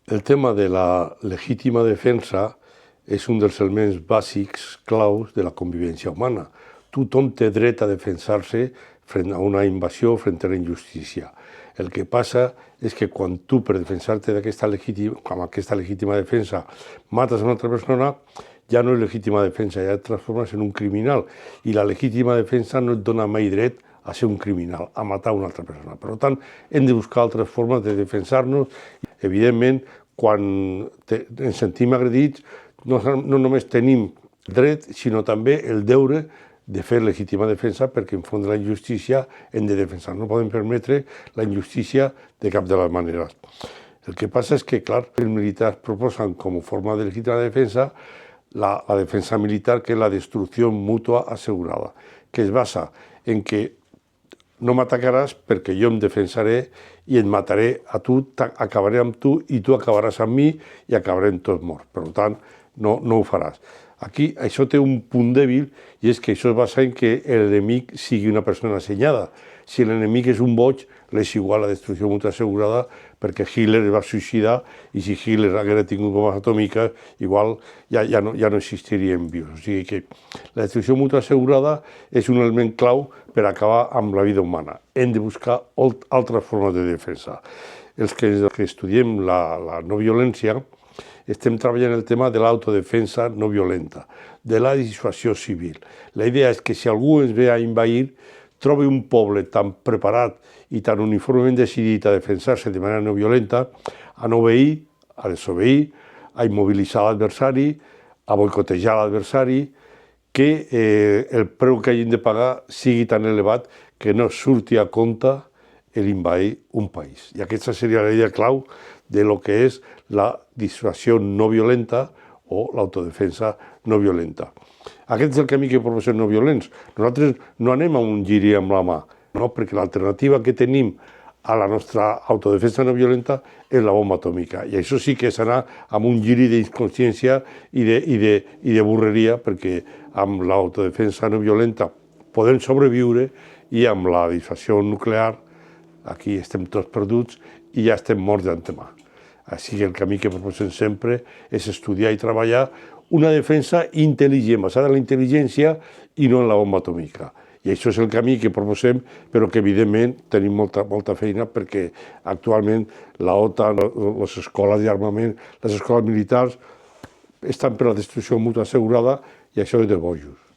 El tema de la legítima defensa és un dels elements bàsics claus de la convivència humana. Tothom té dret a defensar-se front a una invasió, front a la injustícia. El que passa és que quan tu, per defensar-te amb aquesta legítima defensa, mates una altra persona, ja no és legítima defensa, ja et transformes en un criminal. I la legítima defensa no et dona mai dret a ser un criminal, a matar una altra persona. Per tant, hem de buscar altres formes de defensar-nos. Evidentment, quan ens sentim agredits, no només tenim dret, sinó també el deure de fer legítima defensa, perquè enfront de la injustícia hem de defensar. No podem permetre la injustícia de cap de les maneres. El que passa és que, clar, els militars proposen com a forma de legítima defensa la defensa militar, que és la destrucció mútua assegurada, que es basa en que no m'atacaràs perquè jo em defensaré i et mataré a tu, acabaré amb tu i tu acabaràs amb mi i acabarem tots morts. Per tant, no ho faràs. Aquí això té un punt dèbil i és que això es basa en que l'enemic sigui una persona assenyada. Si l'enemic és un boig, és igual la destrucció mútua assegurada perquè Hitler es va suïcidar i si Hitler hagués tingut bombes atòmiques, igual ja no existirien vius. O sigui que la destrucció mútua assegurada és un element clau per acabar amb la vida humana. Hem de buscar altres formes de defensa. Els que estudiem la no violència estem treballant el tema de l'autodefensa no violenta, de la dissuasió civil. La idea és que si algú ens ve a invadir, trobi un poble tan preparat i tan uniformement decidit a defensar-se de manera no violenta, a no obeir, a desobeir, a immobilitzar l'adversari, a boicotejar l'adversari, que el preu que hagin de pagar sigui tan elevat que no surti a compte l'invadir un país. I aquesta seria la idea clau de lo que és la dissuasió no violenta o l'autodefensa no violenta. Aquest és el camí que proposem no violents. Nosaltres no anem a un giri amb la mà, no? Perquè l'alternativa que tenim a la nostra autodefensa no violenta és la bomba atòmica. I això sí que és anar amb un giri d'inconsciència i de burreria, perquè amb l'autodefensa no violenta podem sobreviure i amb la dissuasió nuclear aquí estem tots perduts i ja estem morts d'antemà. Així que el camí que proposem sempre és estudiar i treballar una defensa intel·ligent, basada en la intel·ligència i no en la bomba atòmica. I això és el camí que proposem, però que evidentment tenim molta feina perquè actualment l'OTAN, les escoles d'armament, les escoles militars estan per la destrucció mútua assegurada i això és de bojos.